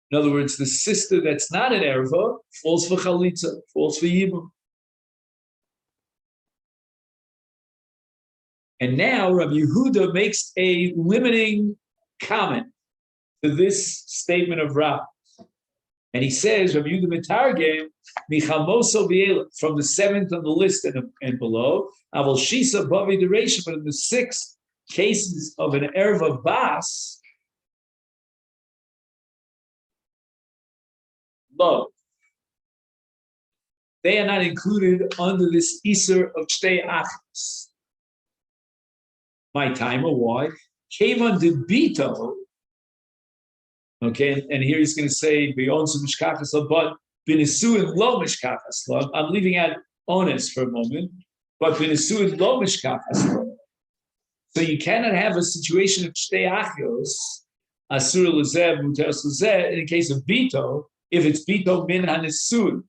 In other words, the sister that's not an erva falls for chalitza, falls for yibum. And now Rabbi Yehuda makes a limiting comment to this statement of Rav. And he says, Rabbi Yehuda Mitargem, Michamoso Biela, from the seventh on the list and below, Aval Shisa Bavi Deresh, but in the 6 cases of an erva bas, low. They are not included under this Iser of Shtei Achos. My time, or why? Came on the Bito, okay, and here he's going to say, Beyond Mishkachas, but Binisu and Lo Mishkachas. I'm leaving out onus for a moment, but Binisu and Lo Mishkachas. So you cannot have a situation of Shtei Achos, Asur Lezeh, Muteris Lezeh, in the case of Bito, if it's Bito min Hanisud.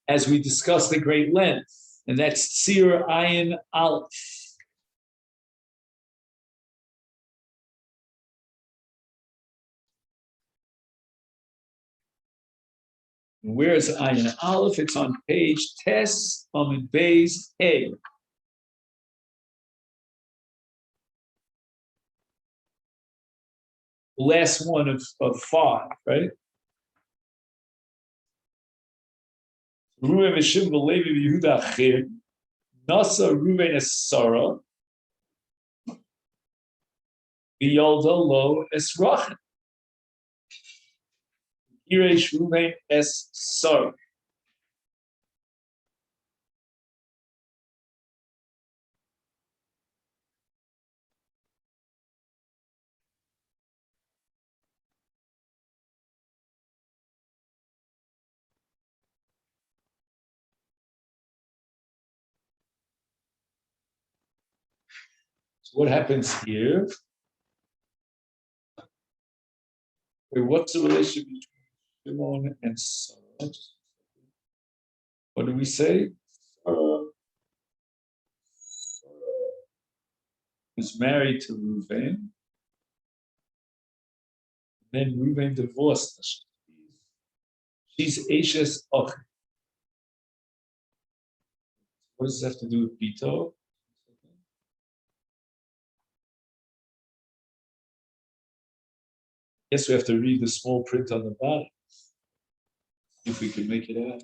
As we discussed at great length, and that's Tzir Ayin Aleph. Where's Ayin Aleph? It's on page Tes Amid Beis A. Last one of 5, right? Ruven v'Shimon v'Levi v'Yehuda Achir, Nasa Ruven es Sarah, v'Yolda lo es Rachel. Iresh Ruven es Sarah. So what happens here? What's the relationship between Shimon and Sarah? What do we say? Sarah was married to Reuven. Then Reuven divorced her. She's Ashes Och. What does this have to do with Bito? Yes, we have to read the small print on the bottom. If we can make it out.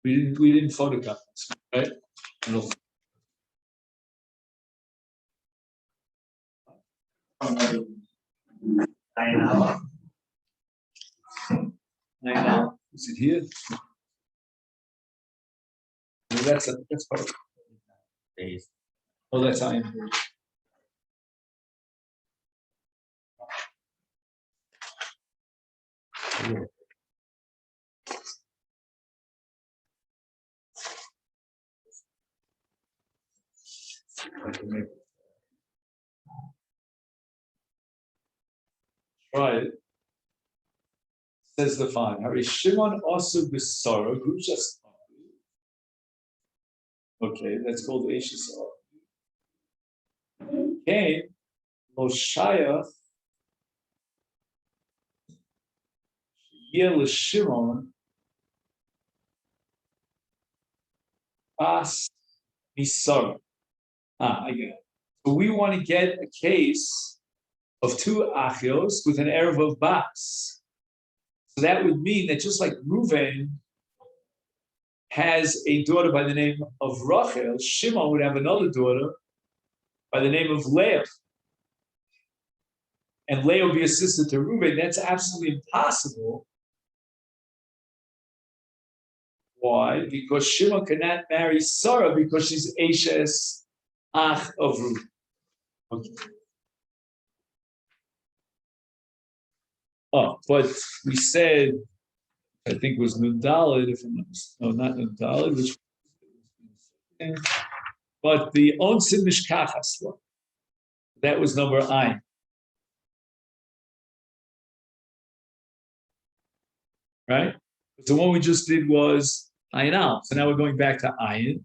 We didn't photograph this, right? No. Is it here? No, that's part of it. Oh, that's iron. Right. Says the fine. Hari Shimon also Bisara, who just okay, that's called Ashes. Came Moshaya Yel Shimon Bas Misara. I get it. So we want to get a case of two achios with an erev of bas. So that would mean that just like Reuven has a daughter by the name of Rachel, Shimon would have another daughter by the name of Leah. And Leah would be a sister to Reuven. That's absolutely impossible. Why? Because Shimon cannot marry Sarah because she's Ashes Ach of Reuven. Okay. Oh, but we said, I think it was Nundalid, if I'm not Nundalid, which but the Onsim Mishkachas, that was number Ayin. Right? So what we just did was Ayin Al. So now we're going back to Ayin.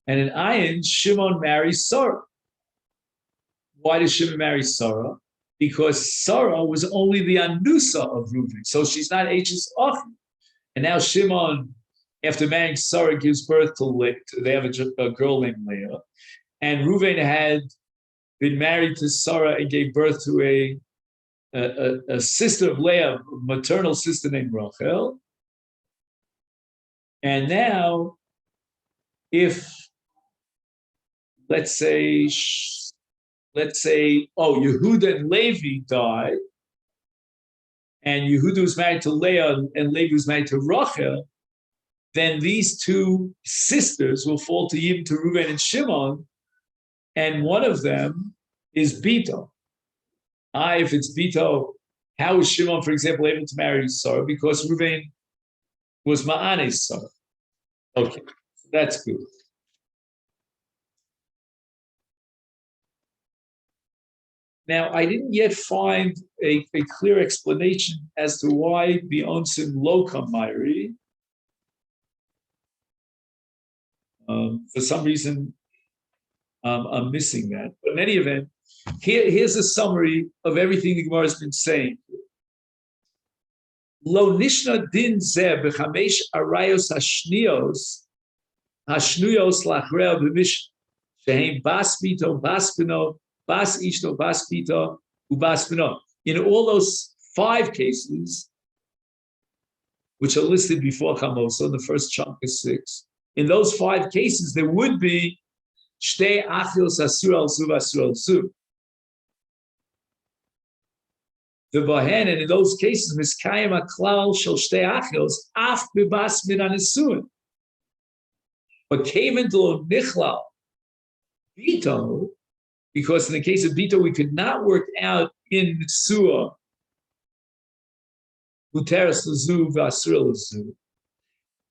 And in Ayin, Shimon marries Sarah. Why does Shimon marry Sarah? Because Sarah was only the Anusa of Reuven. So she's not H's Ach. And now Shimon, after marrying Sarah, gives birth to Leah. They have a girl named Leah. And Reuven had been married to Sarah and gave birth to a sister of Leah, a maternal sister named Rachel. And now, if let's say, Yehuda and Levi died, and Yehuda was married to Leah and Levi was married to Rachel, then these two sisters will fall to Yim, to Reuven and Shimon, and one of them is Bito. If it's Bito, how is Shimon, for example, able to marry Sarah? Because Reuven was Ma'ane's son. Okay, that's good. Now, I didn't yet find a clear explanation as to why B'onsim Loka Mairi. For some reason, I'm missing that. But in any event, here's a summary of everything the Gemara has been saying. Lo nishna din zeh b'chamesh arayos hashniyos lachrea b'mishna shehem bas bito, bas bino, bas ishto, bas bito, ubas bino. In all those 5 cases, which are listed before Chamosa, the first chunk is 6. In those 5 cases, there would be shtei achios asur al su asur al su. The Bahen, and in those cases, miskayim aklal shel shtei achios af bibas min anesuin. But kaven lo nichlal bito, because in the case of bito, we could not work out in Nesua uteres lezu v'asur lezu,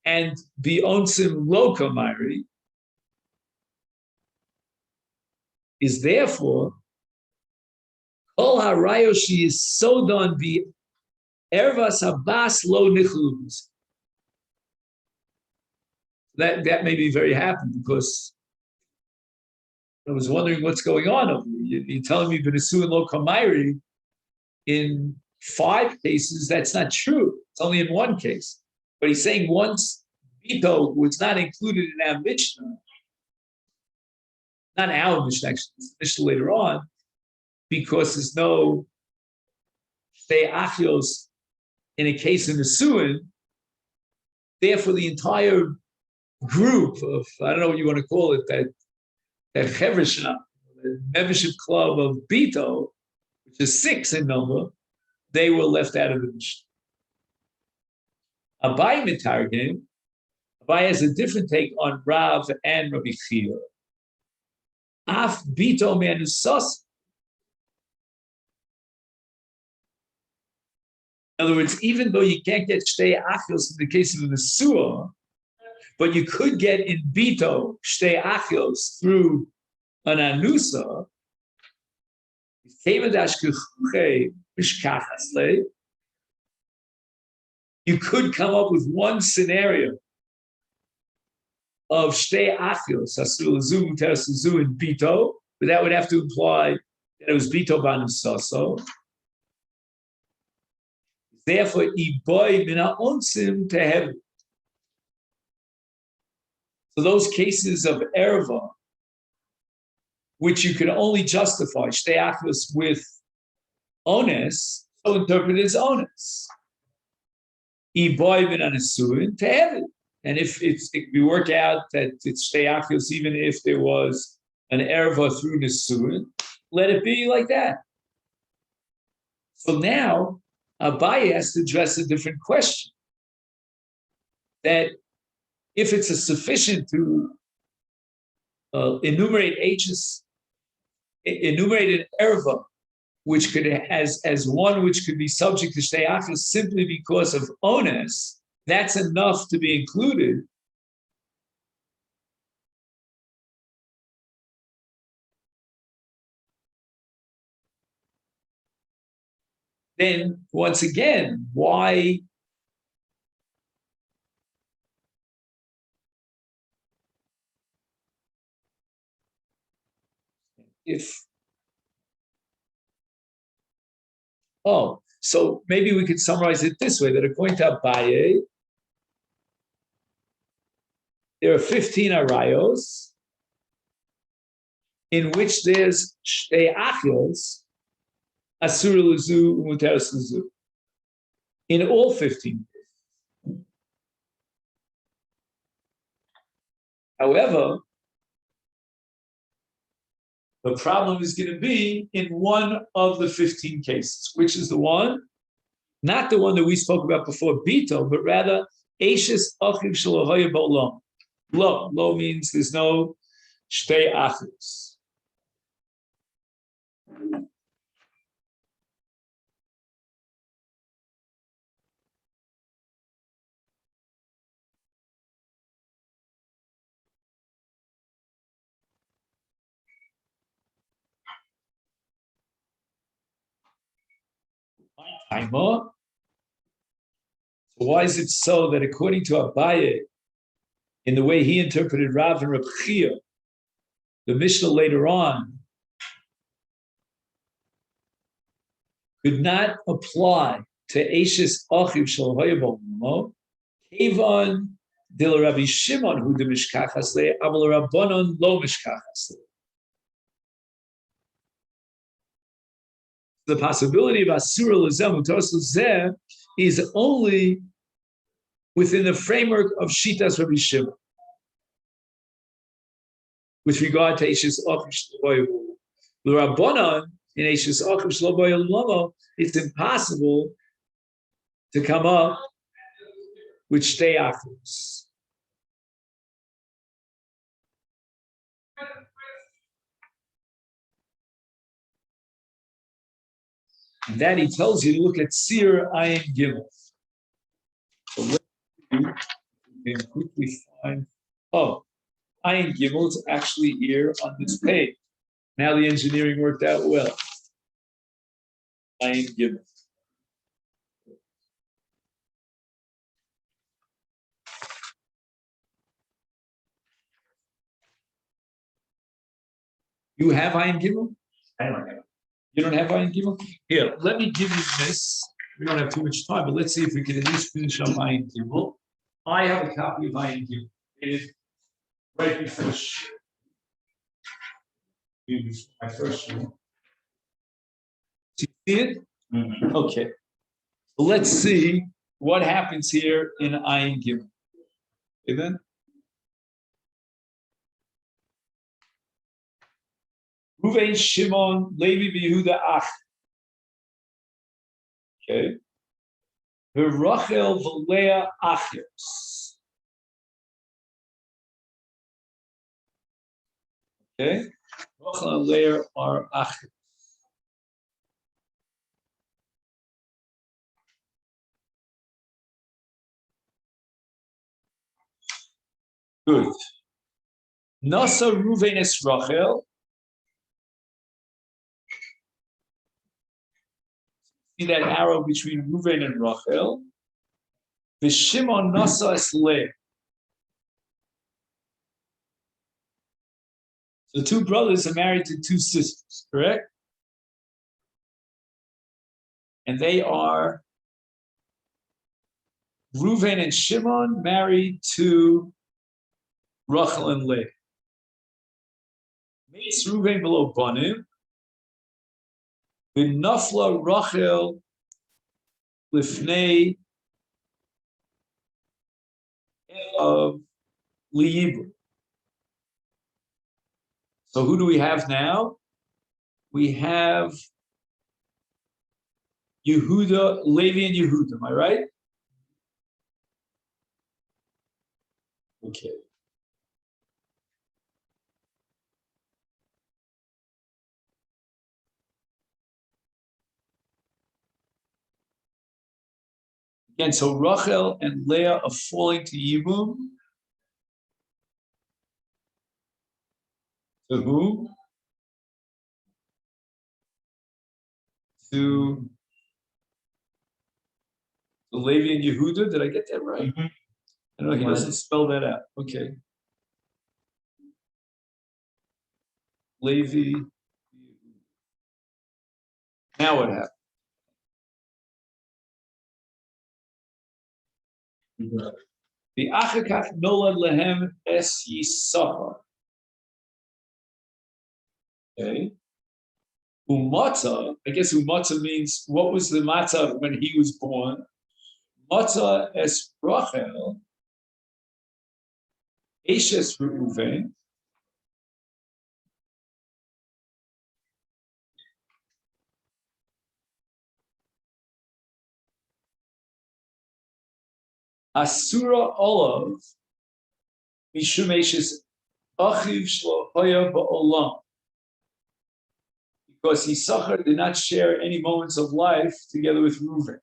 and b'onsim loka mairi is therefore Kol harayoshi is so done be ervas habas lo nichlubus. That made me very happy because I was wondering what's going on over here. You're telling me b'nesu and lo kamairi in 5 cases. That's not true. It's only in 1 case. But he's saying once bito was not included in our Mishnah, not our Mishnah, actually, it's Mishnah later on, because there's no shtei achios in a case in the Suin. Therefore, the entire group of, I don't know what you want to call it, that Chevrishna, the membership club of Bito, which is 6 in number, they were left out of the Mishnah. Abai Mitargim, Abai has a different take on Rav and Rabbi Chia. Af Bito Me'anusas. In other words, even though you can't get shtei achios in the case of the Nesua, but you could get in Bito shtei achios through an Anusa, mishkachas, you could come up with one scenario of shtei achios, asur zu, muteres zu, and bito, but that would have to imply that it was bito banusaso. Therefore, iboy mina onsim tehev. So those cases of erva, which you can only justify shtei achios with onus, so interpreted as onus. Iboy mina nesuin tehev. And if we work out that it's shtei achios, even if there was an erva through nesuin, let it be like that. So now Abaye has to address a different question. That if it's sufficient to enumerate enumerate an erva, which could as one which could be subject to shtei achios simply because of onus, that's enough to be included. Then once again, why so maybe we could summarize it this way, that according to Abaye, there are 15 arayos in which there's shtei achios, asur luzu, muteres luzu. In all 15. However, the problem is going to be in one of the 15 cases, which is the one, not the one that we spoke about before, Bito, but rather, Eishes Achiv Shalohoya Ba'olam. Lo means there's no Shtei Achivs. So why is it so that according to Abaye, in the way he interpreted Rav and Reb Chia, the Mishnah later on could not apply to Eishes Achiv Shalohoya Ba'olam, Kevan Dil Rabbi Shimon who de Mishkachas Le, Abel Rabbanon Lo Mishkachas Le. The possibility of Asura L'zeh Muteres L'zeh is only within the framework of Shitas Rabbi Shimon with regard to Eishes Achiv Shalohoya Ba'olam. L'Rabbanon in Eishes Achiv Shalohoya Ba'olam, it's impossible to come up with Shtei Achivs. And then he tells you to look at Sir Ayin Gimel. So let's see, we can quickly find, Ayin Gimel is actually here on this page. Now the engineering worked out well. Ayin Gimel. You have Ayin Gimel? I don't have it. You don't have Ayin Gimel? Here, let me give you this. We don't have too much time, but let's see if we can at least finish up Ayin Gimel. I have a copy of Ayin Gimel. It is right before my first one. Do you see it? Mm-hmm. Okay. So let's see what happens here in Ayin Gimel. Okay, then? Ruvain, Shimon, Levi, Yehuda, Ach. Okay. Rachel, Leah, Achios. Okay. Rachel and Leah are Achios. Good. Nasa Ruvain es Rachel. See that arrow between Reuven and Rachel. V'Shimon nasa es Leah. So two brothers are married to two sisters, correct? And they are Reuven and Shimon married to Rachel and Leah. Meis Reuven below Banim. V'nafla Rachel lifnei of Liibur. So who do we have now? We have Yehuda, Levi and Yehuda, am I right? Okay. Again, so Rachel and Leah are falling to Yibum. To who? To Levi and Yehuda. Did I get that right? Mm-hmm. I know he doesn't spell that out. Okay. Levi. Now what happened? The Achakach Nolad Lehem Es Yisachar. Okay. Umatza, I guess umatza means what was the matzah when he was born? Matzah es Rachel, Eshes Reuven, Asura Olav, Mishum Eshes Achiv Shlo Hoya Ba'olam. Because Yisachar did not share any moments of life together with Reuven.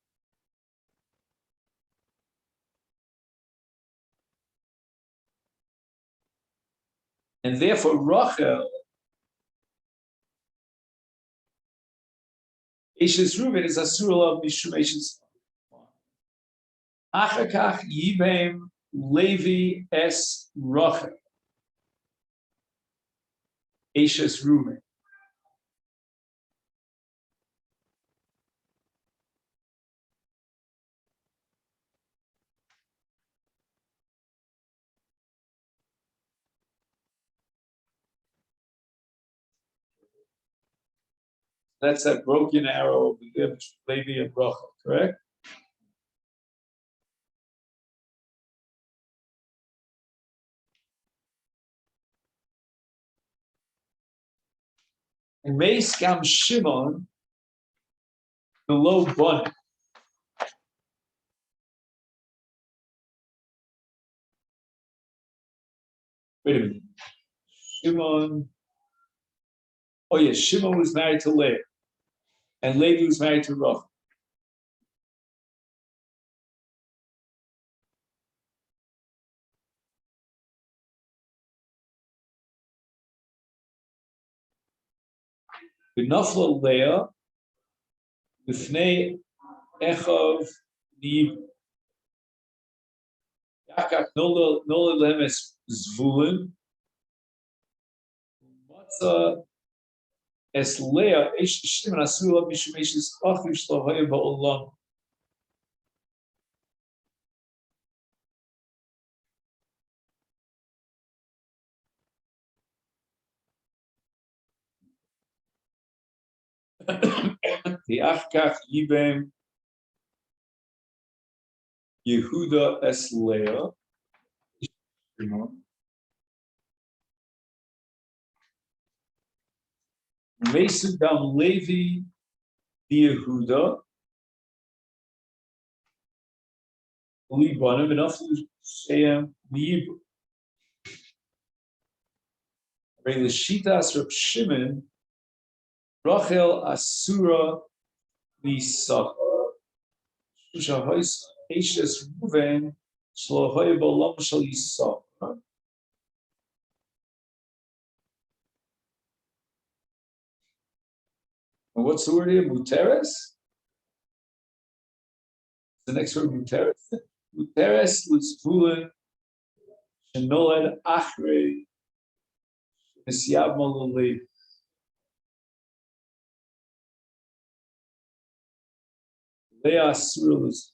And therefore, Rachel, Eshes Reuven is Asura of Mishum Eshes. Achakach Yibem Levi es Rachel, Eshes Reuven. That's that broken arrow over there between Levi and Rachel, correct? And Meis Gam Shimon below Bun. Wait a minute. Shimon. Oh yes, Shimon was married to Leah, and Levi was married to Rachel. V'nafla Leah l'fnei Echav Nib. Yakak Nola Lemes Zvulun. Matzah es Leah Eish Shimon Asula Mishum Eshes Achiv Shlo Hoya Ba'olam. The Achkach Yibem Yehuda es Leah. Mesudam Levi Yehuda. Libanim enough to Shem Yibur. Relishitas Reb Shimon Rachel Asura Lisach. Shahais Eshes Ruven Shlohoy Bolam Shal Yisach. And what's the word here? Muteres? The next word, Muteres. Muteres l'svula shenoled achrei nisyav malalev. Leah Surulus.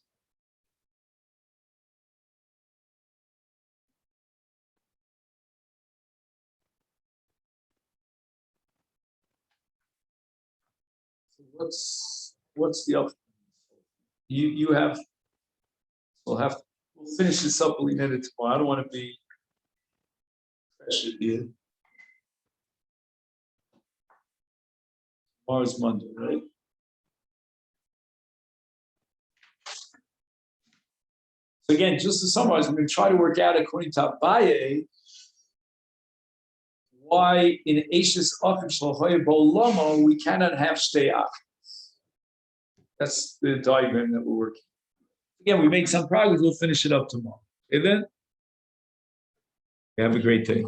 So what's the up? You have we'll finish this up. We'll end it tomorrow. I don't want to be pressured here. Tomorrow's Monday, right? So again, just to summarize, we're going to try to work out according to Abaye why in Eishes Achim Shlohoye Bolamo we cannot have Shtei Achim. That's the diagram that we're working. Again, we make some progress. We'll finish it up tomorrow. Okay, then? Have a great day.